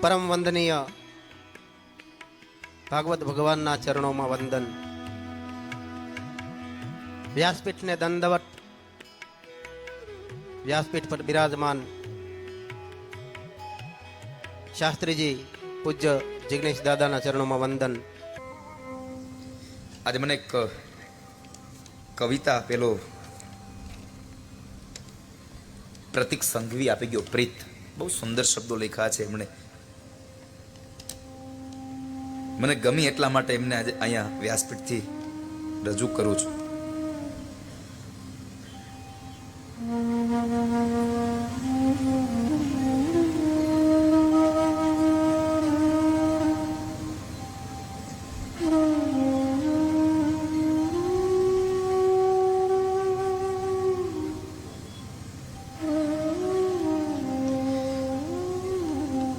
પરમ વંદનીય ભાગવત ભગવાનના ચરણોમાં વંદન. વ્યાસપીઠને દંડવત. વ્યાસપીઠ પર બિરાજમાન શાસ્ત્રીજી પૂજ્ય જિગ્નેશ દાદાના ચરણોમાં વંદન. આજે મને એક કવિતા પેલો પ્રતિક સંઘવી આપી ગયો. પ્રીત, બહુ સુંદર શબ્દો લખ્યા છે એમણે. મને ગમી એટલા માટે એમને આજે અહીંયા વ્યાસપીઠથી રજૂ કરું છું.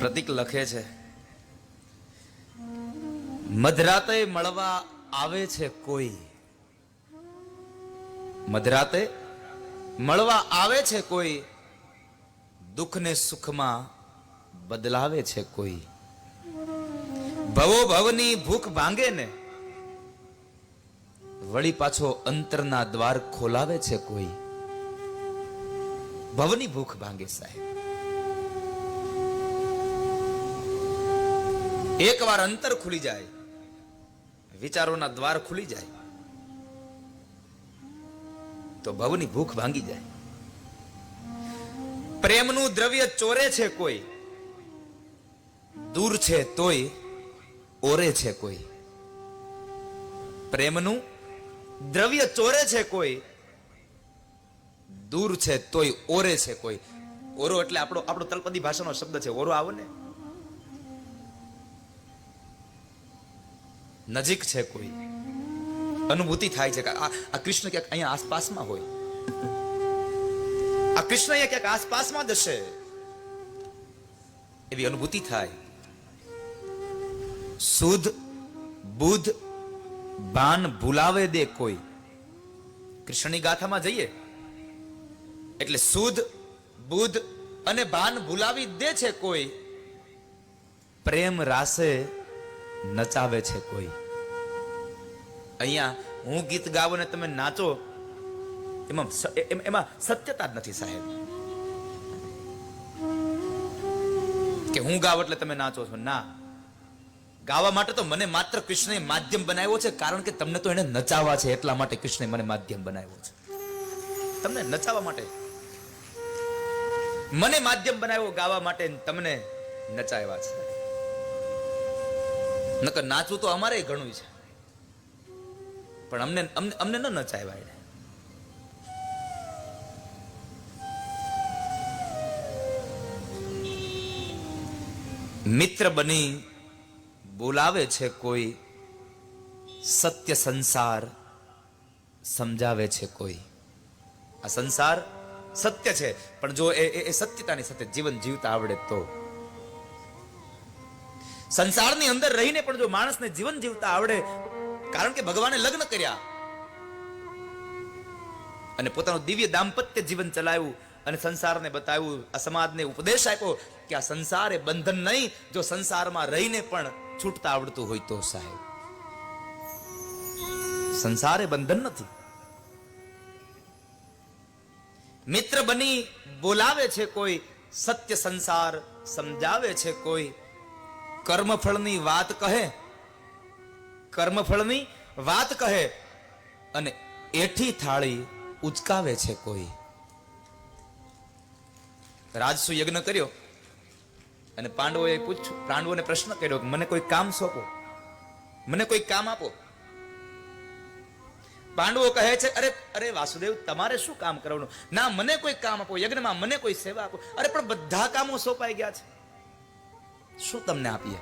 પ્રતિક લખે છે, મધરાતે મળવા આવે છે કોઈ, મધરાતે મળવા આવે છે કોઈ, દુઃખને સુખમાં બદલાવે છે કોઈ. ભવો ભવની ભૂખ ભાંગે ને વળી પાછો અંતરના દ્વાર ખોલાવે છે કોઈ. ભવની ભૂખ ભાંગે સાહેબ. એકવાર અંતર ખુલી જાય, વિચારોના દ્વાર ખુલી જાય તો ભવની ભૂખ ભાંગી જાય. પ્રેમનું દ્રવ્ય ચોરે છે કોઈ, દૂર છે તોય ઓરે છે કોઈ. પ્રેમનું દ્રવ્ય ચોરે છે કોઈ, દૂર છે તોય ઓરે છે કોઈ. ઓરો એટલે આપણો તળપદી ભાષાનો શબ્દ છે. ઓરો આવો ને, નજીક છે કોઈ, અનુભૂતિ થાય છે કે આ કૃષ્ણ ક્યાંક અહીંયા આસપાસમાં હોય, આ કૃષ્ણ અહીંયા ક્યાંક આસપાસમાં જ હશે, એવી અનુભૂતિ થાય. સુધ બુધ બાન ભૂલાવે દે કોઈ. કૃષ્ણની ગાથામાં જઈએ એટલે સુધ બુધ અને બાન ભૂલાવી દે છે કોઈ. પ્રેમ રાસે નચાવે છે કોઈ. અહીંયા હું ગીત ગાવ ને તમે નાચો, એમાં સત્યતા જ નથી સાહેબ. કે હું ગાવ એટલે તમે નાચો છો, ના. ગાવા માટે તો મને માત્ર કૃષ્ણએ માધ્યમ બનાવ્યો છે, કારણ કે તમને તો એને નચાવવા છે, એટલા માટે કૃષ્ણએ મને માધ્યમ બનાવ્યો છે. તમને નચાવવા માટે મને માધ્યમ બનાવ્યો, ગાવા માટે તમને નચાવ્યા છે. નકર નાચવું તો અમારે ઘણું છે, પણ અમને ન નચાવ્યા એને. મિત્ર બની બોલાવે છે કોઈ, સત્ય સંસાર સમજાવે છે કોઈ. આ સંસાર સત્ય છે, પણ જો એ સત્યતાની સાથે જીવન જીવતા આવડે તો. સંસારની અંદર રહીને પણ જો માણસને જીવન જીવતા આવડે, કારણ કે ભગવાને લગ્ન કર્યા અને પોતાનું દિવ્ય દાંપત્ય જીવન ચલાવ્યું અને સંસારને બતાવ્યું, આ સમાજને ઉપદેશ આપ્યો કે આ સંસાર એ બંધન નહીં, જો સંસારમાં રહીને પણ છૂટતા આવડતું હોય તો સાહેબ. સંસાર એ બંધન નથી. મિત્ર બની બોલાવે છે કોઈ, સત્ય સંસાર સમજાવે છે કોઈ. કર્મફળની વાત કહે, કર્મફળની વાત કહે અને એઠી થાળી ઉચકાવે છે કોઈ. રાજસુ યજ્ઞ કર્યો અને પાંડવોને પ્રશ્ન કર્યો કે મને કોઈ કામ સોંપો, મને કોઈ કામ આપો. પાંડવો કહે છે, અરે વાસુદેવ, તમારે શું કામ કરવાનું? ના, મને કોઈ કામ આપો, યજ્ઞમાં મને કોઈ સેવા આપો. અરે પણ બધા કામો સોંપાઈ ગયા છે, શું તમને આપીએ?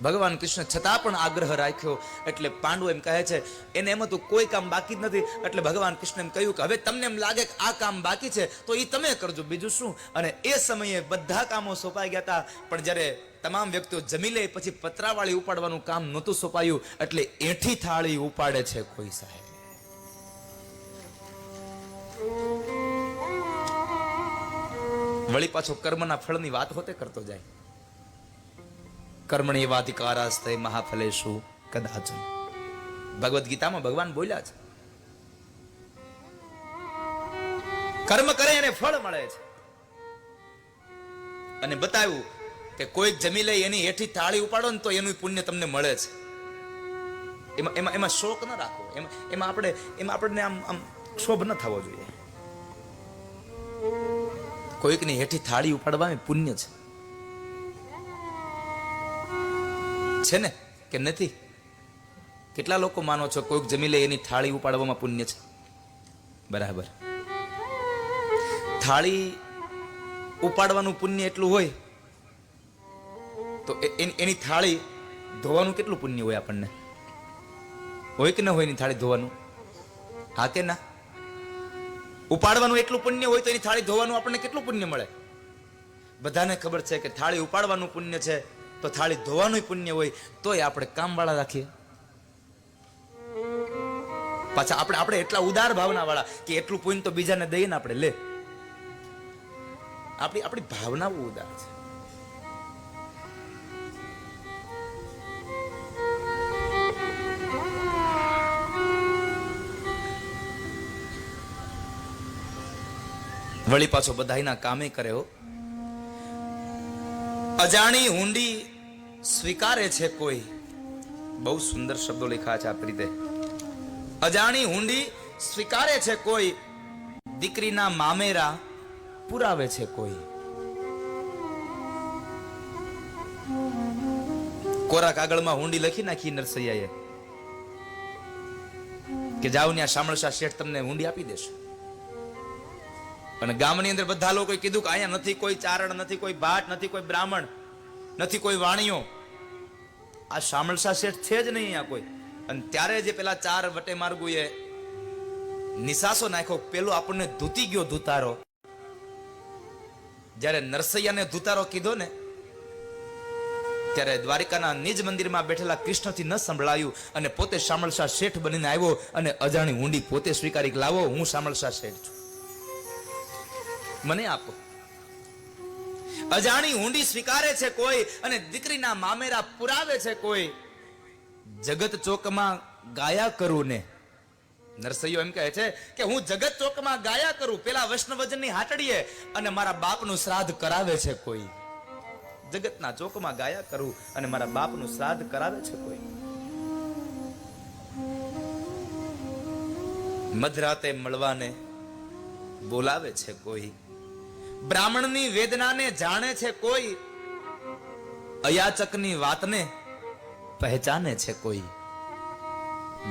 ભગવાન કૃષ્ણ છતાં પણ આગ્રહ રાખ્યો. એટલે પાંડવો એમ કહે છે, એને એમ હતું કોઈ કામ બાકી જ નથી. એટલે ભગવાન કૃષ્ણ એમ કહ્યું કે હવે તમને એમ લાગે કે આ કામ બાકી છે તો એ તમે કરજો, બીજું શું. અને એ સમયે બધા કામો સોંપાઈ ગયા હતા, પણ જ્યારે તમામ વ્યક્તિઓ જમી લે પછી પતરાવાળી ઉપાડવાનું કામ નહોતું સોંપાયું, એટલે એઠી થાળી ઉપાડે છે કોઈ સાહેબ. વળી પાછો કર્મના ફળની વાત હોતે કરતો જાય. કર્મણી વાધિકારાસ્તે મહાફલેષુ કદાચન. ભગવદ્ ગીતામાં ભગવાન બોલ્યા છે કર્મ કરે એને ફળ મળે છે. અને બતાવ્યું કે કોઈક જમી લે એની હેઠી થાળી ઉપાડો ને તો એનું પુણ્ય તમને મળે છે. એમાં શોક ન રાખો, એમાં આપણને આમ ક્ષોભ ન થવો જોઈએ. કોઈકની હેઠી થાળી ઉપાડવામાં પુણ્ય છે ને કે નથી? કેટલા લોકો માનો છો કોઈક જમી લે એની થાળી ઉપાડવામાં પુણ્ય છે? બરાબર. થાળી ઉપાડવાનું પુણ્ય એટલું હોય તો એની થાળી ધોવાનું કેટલું પુણ્ય હોય આપણને? હોય કે ન હોય એની થાળી ધોવાનું? હા કે ના? ઉપાડવાનું એટલું પુણ્ય હોય તો એની થાળી ધોવાનું આપણને કેટલું પુણ્ય મળે? બધાને ખબર છે કે થાળી ઉપાડવાનું પુણ્ય છે તો થાળી ધોવાનું પુણ્ય હોય, તોય આપણે કામવાળા રાખીએ. પાછા આપણે એટલા ઉદાર ભાવના વાળા કે એટલું પુણ્ય તો બીજાને દઈએ ને આપણે લે. આપણી ભાવનાઓ ઉદાર છે. વળી પાછો બધાયના કામે કરે હો. અજાણી હુંડી સ્વીકારે છે કોઈ. બહુ સુંદર શબ્દો લખ્યા છે આ રીતે. અજાણી હુંડી સ્વીકારે છે કોઈ, દીકરીના મામેરા પુરાવે છે કોઈ. કોરા કાગળમાં હુંડી લખી નાખી નરસૈયાએ કે જાઓ ત્યાં શામળશા શેઠ તમને હુંડી આપી દેશે. અને ગામની અંદર બધા લોકોએ કીધું કે અહીંયા નથી કોઈ ચારણ, નથી કોઈ ભાટ, નથી કોઈ બ્રાહ્મણ, નથી કોઈ વાણિયો, આ શામળશા શેઠ છે જ નહીં અહીંયા કોઈ. અને ત્યારે જે પેલા ચાર વટે માર્ગુએ નિસાસો નાખ્યો, પેલો આપણને ધૂતી ગયો ધૂતારો. જ્યારે નરસૈયાને ધૂતારો કીધો ને ત્યારે દ્વારિકાના નિજ મંદિરમાં બેઠેલા કૃષ્ણથી ન સંભળાયું અને પોતે શામળશા શેઠ બનીને આવ્યો અને અજાણી હુંડી પોતે સ્વીકારી લાવો હું શામળશા શેઠ છું, મને આપો. અજાણી હુંડી સ્વીકારે છે કોઈ અને દીકરીના મામેરા પુરાવે છે કોઈ. જગત ચોકમાં ગાયા કરું ને, નરસૈયો એમ કહે છે કે હું જગત ચોકમાં ગાયા કરું પેલા વૈષ્ણવજનની હાટડીએ અને મારા બાપનું શ્રાદ્ધ કરાવે છે કોઈ. જગતના ચોકમાં ગાયા કરું અને મારા બાપનું શ્રાદ્ધ કરાવે છે કોઈ. મધરાતે મળવાને બોલાવે છે કોઈ. બ્રાહ્મણની વેદનાને જાણે છે કોઈ. અયાચકની વાતને પહેચાને છે કોઈ.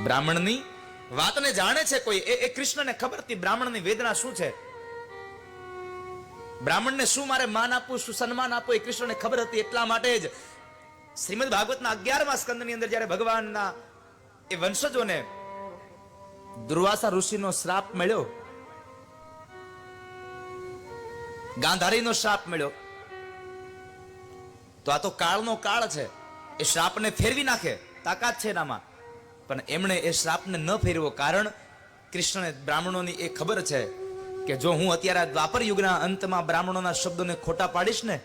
બ્રાહ્મણની વાતને જાણે છે કોઈ. એ કૃષ્ણને ખબર હતી બ્રાહ્મણની વેદના શું છે, બ્રાહ્મણને શું મારે માન આપવું, શું સન્માન આપવું, એ કૃષ્ણને ખબર હતી. એટલા માટે જ શ્રીમદ ભાગવતના 11મા સ્કંદની અંદર જ્યારે ભગવાનના એ વંશજોને દુર્વાસા ઋષિનો શ્રાપ મળ્યો, ગાંધારીનો શ્રાપ મળ્યો, તો આ તો કાળનો કાળ છે, એ શ્રાપને ફેરવી નાખે તાકાત છે એનામાં. પણ એમણે એ શ્રાપને ન ફેરવો, કારણ કૃષ્ણને બ્રાહ્મણોની એ ખબર છે કે જો હું અત્યારે દ્વાપર યુગના અંતમાં બ્રાહ્મણોના શબ્દોને ખોટા પાડીશ ને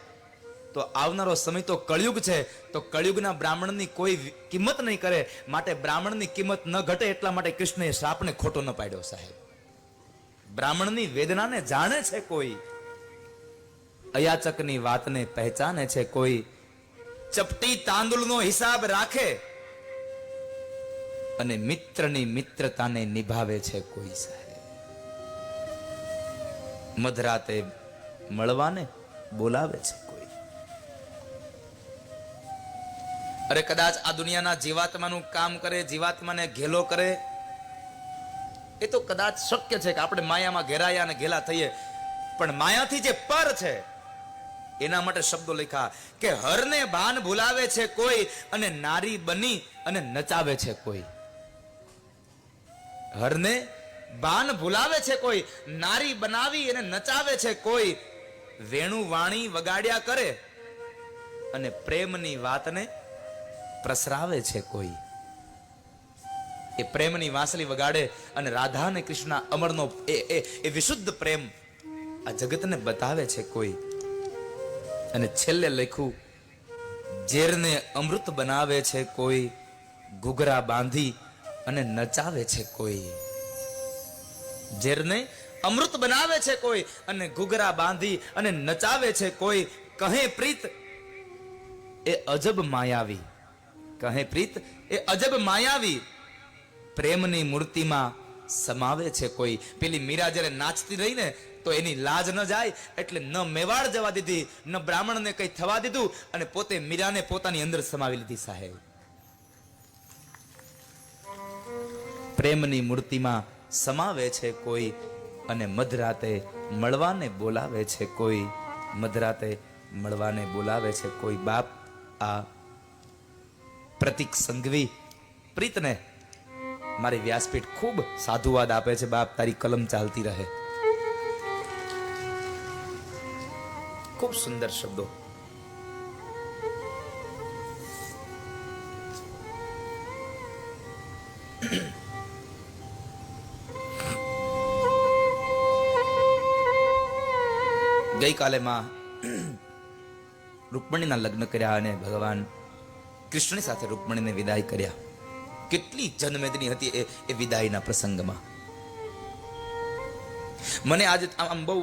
તો આવનારો સમય તો કળયુગ છે, તો કળયુગના બ્રાહ્મણની કોઈ કિંમત નહીં કરે. માટે બ્રાહ્મણની કિંમત ન ઘટે એટલા માટે કૃષ્ણએ શ્રાપને ખોટો ન પાડ્યો. સાહેબ, બ્રાહ્મણની વેદનાને જાણે છે કોઈ. અયાચકની વાતને પહેચાને છે કોઈ. ચપટી તાંદુલનો હિસાબ રાખે અને મિત્રની મિત્રતાને નિભાવે છે કોઈ. સાહેબ, મધરાતે મળવાને બોલાવે છે કોઈ. અરે કદાચ આ દુનિયાના જીવાત્માનું કામ કરે, જીવાત્માને ઘેલો કરે, એ તો કદાચ શક્ય છે કે આપણે માયામાં ઘેરાયા અને ઘેલા થઈએ, પણ માયાથી જે પર છે એના માટે શબ્દો લખ્યા કે હરને ભાન ભૂલાવે છે કોઈ અને નારી બની અને નચાવે છે કોઈ. હરને ભાન ભૂલાવે છે કોઈ, નારી બનાવી અને નચાવે છે કોઈ. વેણુ વાણી વગાડ્યા કરે અને પ્રેમની વાતને પ્રસરાવે છે કોઈ. એ પ્રેમની વાંસળી વગાડે અને રાધા અને કૃષ્ણ અમરનો એ વિશુદ્ધ પ્રેમ આ જગતને બતાવે છે કોઈ. અને છેલ્લે લખ્યું, ઝેરને અમૃત બનાવે છે કોઈ, ઘૂઘરા બાંધી અને નચાવે છે કોઈ. ઝેરને અમૃત બનાવે છે કોઈ અને ઘૂઘરા બાંધી અને નચાવે છે કોઈ. કહે પ્રીત એ અજબ માયાવી, કહે પ્રીત એ અજબ માયાવી, પ્રેમની મૂર્તિમાં સમાવે છે કોઈ. પેલી મીરા જ્યારે નાચતી રહી ને તો એની લાજ ન જાય એટલે ન મેવાડ જવા દીધી, ન બ્રાહ્મણને કઈ થવા દીધું, અને પોતે મીરાને પોતાની અંદર સમાવી લીધી. સાહેબ, પ્રેમની મૂર્તિમાં સમાવે છે કોઈ અને મધરાતે મળવાને બોલાવે છે કોઈ. મધરાતે મળવાને બોલાવે છે કોઈ. બાપ, આ પ્રતિક સંઘવી પ્રીતને મારી વ્યાસપીઠ ખૂબ સાધુવાદ આપે છે. બાપ, તારી કલમ ચાલતી રહે. ખૂબ સુંદર શબ્દો. ગઈકાલે માં રૂકમણીના લગ્ન કર્યા અને ભગવાન કૃષ્ણની સાથે રૂકમણીને વિદાય કર્યા. કેટલી જનમેદની હતી એ વિદાયના પ્રસંગમાં. મને આજે આમ બહુ